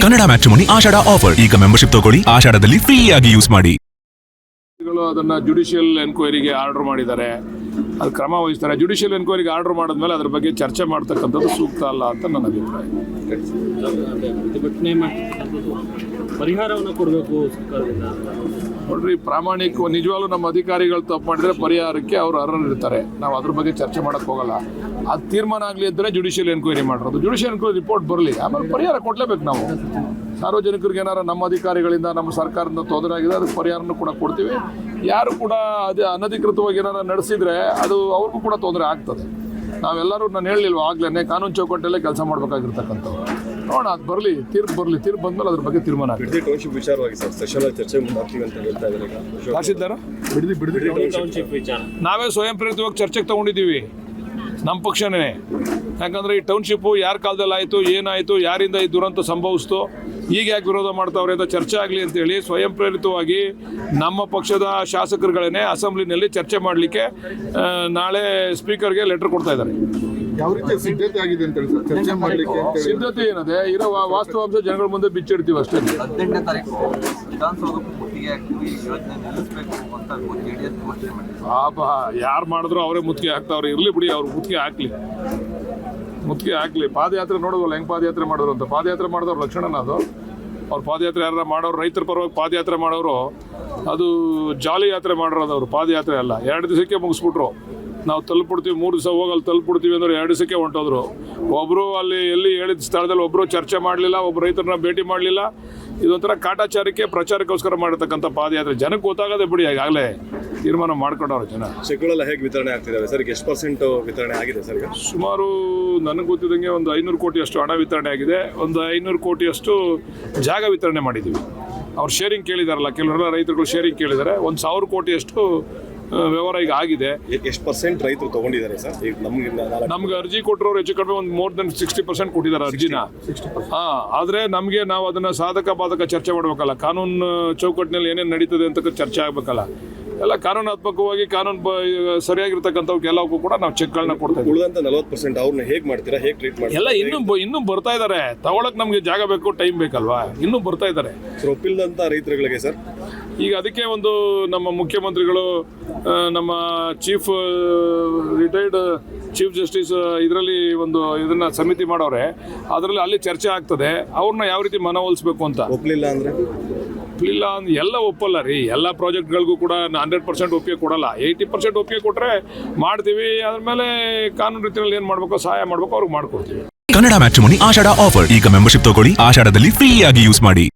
Kannada matrimony ಆಷಾಢ offer. ಈಗ membership ತಗೊಳ್ಳಿ, ಆಷಾಢದಲ್ಲಿ free ಆಗಿ ಯೂಸ್ ಮಾಡಿ. ಅದನ್ನ ಜುಡಿಷಿಯಲ್ ಎನ್ಕ್ವೈರಿಗೆ ಆರ್ಡರ್ ಮಾಡಿದ್ದಾರೆ, ಅದು ಕ್ರಮ ವಹಿಸ್ತಾರೆ. ಜುಡಿಷಿಯಲ್ ಎನ್ಕ್ವೈರಿಗೆ ಆರ್ಡರ್ ಮಾಡಿದ್ಮೇಲೆ ಅದ್ರ ಬಗ್ಗೆ ಚರ್ಚೆ ಮಾಡ್ತಕ್ಕಂಥದ್ದು ಸೂಕ್ತ ಅಲ್ಲ ಅಂತ ನನ್ನ ಅಭಿಪ್ರಾಯ. ಪರಿಹಾರವನ್ನು ಕೊಡಬೇಕು ಸರ್ಕಾರದಿಂದ. ನೋಡ್ರಿ, ಪ್ರಾಮಾಣಿಕ ನಿಜವಾಗ್ಲೂ ನಮ್ಮ ಅಧಿಕಾರಿಗಳು ತಪ್ಪು ಮಾಡಿದ್ರೆ ಪರಿಹಾರಕ್ಕೆ ಅವರು ಅರ್ಹರಿರ್ತಾರೆ. ನಾವು ಅದ್ರ ಬಗ್ಗೆ ಚರ್ಚೆ ಮಾಡೋಕ್ಕೆ ಹೋಗಲ್ಲ. ಅದು ತೀರ್ಮಾನ ಆಗಲಿ ಅಂದರೆ ಜುಡಿಷಿಯಲ್ ಎನ್ಕ್ವೈರಿ ಮಾಡಿರೋದು. ಜುಡಿಷಿಯಲ್ ಎನ್ಕ್ವೈರಿ ರಿಪೋರ್ಟ್ ಬರಲಿ, ಆಮೇಲೆ ಪರಿಹಾರ ಕೊಡಲೇಬೇಕು. ನಾವು ಸಾರ್ವಜನಿಕರಿಗೆ ಏನಾರು ನಮ್ಮ ಅಧಿಕಾರಿಗಳಿಂದ ನಮ್ಮ ಸರ್ಕಾರದಿಂದ ತೊಂದರೆ ಆಗಿದೆ, ಅದಕ್ಕೆ ಪರಿಹಾರನೂ ಕೂಡ ಕೊಡ್ತೀವಿ. ಯಾರು ಕೂಡ ಅದು ಅನಧಿಕೃತವಾಗಿ ಏನಾರು ನಡೆಸಿದರೆ ಅದು ಅವ್ರಿಗೂ ಕೂಡ ತೊಂದರೆ ಆಗ್ತದೆ. ನಾವೆಲ್ಲರೂ ನಾನು ಹೇಳಲಿಲ್ವ ಆಗಲೇ, ಕಾನೂನು ಚೌಕಟ್ಟಲ್ಲೇ ಕೆಲಸ ಮಾಡಬೇಕಾಗಿರ್ತಕ್ಕಂಥವ್ರು. ನೋಡೋಣ, ಅದು ಬರಲಿ, ತೀರ್ಪು ಬರಲಿ. ತೀರ್ಪು ಬಂದಮೇಲೆ ಅದ್ರ ಬಗ್ಗೆ ತೀರ್ಮಾನ ಆಗ್ತದೆ. ಟೌನ್ಶಿಪ್ ವಿಚಾರವಾಗಿ ಸರ್ ಸೆಷನ್ ಚರ್ಚೆ ಮಾಡ್ತೀವಿ ಅಂತ ಹೇಳ್ತಾ ಇದ್ದಾರೆ. ತಹಶೀಲ್ದಾರ ನಾವೇ ಸ್ವಯಂ ಪ್ರೇರಿತವಾಗಿ ಚರ್ಚೆಗೆ ತೊಗೊಂಡಿದ್ದೀವಿ, ನಮ್ಮ ಪಕ್ಷನೇ. ಯಾಕಂದರೆ ಈ ಟೌನ್ಶಿಪ್ಪು ಯಾರ ಕಾಲದಲ್ಲಿ ಆಯಿತು, ಏನಾಯಿತು, ಯಾರಿಂದ ಈ ದುರಂತ ಸಂಭವಿಸ್ತು, ಈಗ ಯಾಕೆ ವಿರೋಧ ಮಾಡ್ತಾವ್ರೆ ಅಂತ ಚರ್ಚೆ ಆಗಲಿ ಅಂತೇಳಿ ಸ್ವಯಂ ಪ್ರೇರಿತವಾಗಿ ನಮ್ಮ ಪಕ್ಷದ ಶಾಸಕರುಗಳೇ ಅಸೆಂಬ್ಲಿನಲ್ಲಿ ಚರ್ಚೆ ಮಾಡಲಿಕ್ಕೆ ನಾಳೆ ಸ್ಪೀಕರ್ಗೆ ಲೆಟರ್ ಕೊಡ್ತಾ ಇದ್ದಾರೆ. ಯಾವ ರೀತಿ ಸಿದ್ಧತೆ ಆಗಿದೆ ಅಂತ ಹೇಳಿ ಸರ್ ಚರ್ಚೆ ಮಾಡಲಿಕ್ಕೆ? ಸಿದ್ಧತೆ ಏನದೆ, ಇರೋ ವಾಸ್ತವಾಂಶ ಜನಗಳ ಮುಂದೆ ಬಿಚ್ಚಿಡ್ತೀವಿ ಅಷ್ಟೇ. 18ನೇ ತಾರೀಕು ವಿಧಾನಸೌಧ ಮುತ್ತಿಗೆ ಹಾಕಿ ಯೋಜನೆ ನಿಲ್ಲಿಸಬೇಕು ಅಂತ ಜೆಡಿಎಸ್ ಘೋಷಣೆ ಮಾಡಿದೆ. ಪಾಪ ಯಾರು ಮಾಡಿದ್ರು ಅವರೇ ಮುತ್ತಿಗೆ ಹಾಕ್ತಾವ್ರೆ. ಇರಲಿ ಬಿಡಿ, ಅವ್ರು ಮುತ್ತಿಗೆ ಹಾಕಲಿ. ಪಾದಯಾತ್ರೆ ನೋಡೋದಲ್ಲ ಹೆಂಗೆ ಪಾದಯಾತ್ರೆ ಮಾಡಿದ್ರು ಅಂತ. ಪಾದಯಾತ್ರೆ ಮಾಡಿದವ್ರು ಲಕ್ಷಣನ ಅದು. ಅವ್ರು ಪಾದಯಾತ್ರೆ ಯಾರು ಮಾಡೋರು, ರೈತರ ಪರವಾಗಿ ಪಾದಯಾತ್ರೆ ಮಾಡೋರು, ಅದು ಜಾಲಿ ಯಾತ್ರೆ ಮಾಡಿರೋದು. ಅವರು ಪಾದಯಾತ್ರೆ ಅಲ್ಲ. 2 ದಿವಸಕ್ಕೆ ಮುಗಿಸ್ಬಿಟ್ರು. ನಾವು ತಲುಪಿಡ್ತೀವಿ, 3 ದಿವಸ ಹೋಗಿ ಅಲ್ಲಿ ತಲುಪಿಡ್ತೀವಿ ಅಂದ್ರೆ 2 ದಿವಸಕ್ಕೆ ಹೊಂಟೋದ್ರು. ಒಬ್ಬರು ಅಲ್ಲಿ ಎಲ್ಲಿ ಹೇಳಿದ ಸ್ಥಳದಲ್ಲಿ ಒಬ್ಬರು ಚರ್ಚೆ ಮಾಡಲಿಲ್ಲ, ಒಬ್ಬ ರೈತರನ್ನ ಭೇಟಿ ಮಾಡಲಿಲ್ಲ. ಇದೊಂಥರ ಕಾಟಾಚಾರಕ್ಕೆ ಪ್ರಚಾರಕ್ಕೋಸ್ಕರ ಮಾಡಿರ್ತಕ್ಕಂಥ ಪಾದಯಾತ್ರೆ. ಜನಕ್ಕೆ ಗೊತ್ತಾಗದೆ ಬಿಡಿ, ಈಗಾಗಲೇ ತೀರ್ಮಾನ ಮಾಡ್ಕೊಂಡವ್ರು ಜನ. ಚೆಕ್ಗಳೆಲ್ಲ ಹೇಗೆ ವಿತರಣೆ ಆಗ್ತಿದ್ದಾವೆ ಸರ್? ಎಷ್ಟು % ವಿತರಣೆ ಆಗಿದೆ ಸರ್? ಈಗ ಸುಮಾರು ನನಗೆ ಗೊತ್ತಿದ್ದಂಗೆ ಒಂದು 500 ಕೋಟಿಯಷ್ಟು ಹಣ ವಿತರಣೆ ಆಗಿದೆ. ಒಂದು 500 ಕೋಟಿಯಷ್ಟು ಜಾಗ ವಿತರಣೆ ಮಾಡಿದ್ದೀವಿ. ಅವ್ರು ಶೇರಿಂಗ್ ಕೇಳಿದಾರಲ್ಲ, ಕೆಲವರೆಲ್ಲ ರೈತರುಗಳು ಶೇರಿಂಗ್ ಕೇಳಿದ್ದಾರೆ. 1,000 ಕೋಟಿಯಷ್ಟು ವ್ಯವಹಾರ ಈಗ ಆಗಿದೆ. ಎಷ್ಟು % ರೈತರು ತಗೊಂಡಿದ್ದಾರೆ ಸರ್? ಈಗ ನಮ್ಗೆ ಅರ್ಜಿ ಕೊಟ್ಟರು ಹೆಚ್ಚು ಕಡಿಮೆ ಒಂದು ಮೋರ್ ದೆನ್ 60% ಕೊಟ್ಟಿದ್ದಾರೆ ಅರ್ಜಿನ. ಆದರೆ ನಮಗೆ ನಾವು ಅದನ್ನು ಸಾಧಕ ಬಾಧಕ ಚರ್ಚೆ ಮಾಡಬೇಕಲ್ಲ. ಕಾನೂನು ಚೌಕಟ್ಟಿನಲ್ಲಿ ಏನೇನು ನಡೀತದೆ ಅಂತ ಚರ್ಚೆ ಆಗಬೇಕಲ್ಲ. ಎಲ್ಲ ಕಾನೂನಾತ್ಮಕವಾಗಿ ಸರಿಯಾಗಿರ್ತಕ್ಕಂಥವ್ಕೆಲ್ಲವಕ್ಕೂ ಕೂಡ ನಾವು ಚೆಕ್ಗಳನ್ನ ಕೊಡ್ತಾ ಇದ್ದೀವಿ. ಉಳಿದಂಥ 40% ಅವ್ರನ್ನ ಹೇಗೆ ಮಾಡ್ತೀರಾ, ಹೇಗೆ ಟ್ರೀಟ್ ಮಾಡ್ತೀರಾ? ಎಲ್ಲ ಇನ್ನೂ ಬರ್ತಾ ಇದ್ದಾರೆ. ತಗೊಳಕ್ಕೆ ನಮಗೆ ಜಾಗ ಬೇಕು, ಟೈಮ್ ಬೇಕಲ್ವಾ, ಇನ್ನೂ ಬರ್ತಾ ಇದ್ದಾರೆ. ಒಪ್ಪಿಲ್ಲದಂಥ ರೈತರುಗಳಿಗೆ ಸರ್ ಈಗ ಅದಕ್ಕೆ ಒಂದು ನಮ್ಮ ಮುಖ್ಯಮಂತ್ರಿಗಳು, ನಮ್ಮ ರಿಟೈರ್ಡ್ ಚೀಫ್ ಜಸ್ಟಿಸ್ ಇದರಲ್ಲಿ ಒಂದು ಇದನ್ನ ಸಮಿತಿ ಮಾಡವ್ರೆ. ಅದರಲ್ಲಿ ಅಲ್ಲಿ ಚರ್ಚೆ ಆಗ್ತದೆ, ಅವ್ರನ್ನ ಯಾವ ರೀತಿ ಮನವೊಲಿಸಬೇಕು ಅಂತ. ಒಪ್ಪಲಿಲ್ಲ ಅಂದ್ರೆ ಎಲ್ಲ ಒಪ್ಪಲ್ಲ ರೀ. ಎಲ್ಲ ಪ್ರಾಜೆಕ್ಟ್ಗಳಿಗೂ ಕೂಡ 100% ಒಪ್ಪಿಗೆ ಕೊಡಲ್ಲ. 80% ಒಪ್ಪಿಗೆ ಕೊಟ್ಟರೆ ಮಾಡ್ತೀವಿ. ಅದ್ರ ಮೇಲೆ ಕಾನೂನು ರೀತಿಯಲ್ಲಿ ಏನು ಮಾಡಬೇಕು, ಸಹಾಯ ಮಾಡಬೇಕು, ಅವ್ರಿಗೆ ಮಾಡ್ಕೊಡ್ತೀವಿ. ಕನ್ನಡ ಮ್ಯಾಟ್ರಿಮೋನಿ ಆಷಾಢ ಆಫರ್. ಈಗ ಮೆಂಬರ್ಶಿಪ್ ತಗೊಳ್ಳಿ, ಆಷಾಢದಲ್ಲಿ ಫ್ರೀ ಆಗಿ ಯೂಸ್ ಮಾಡಿ.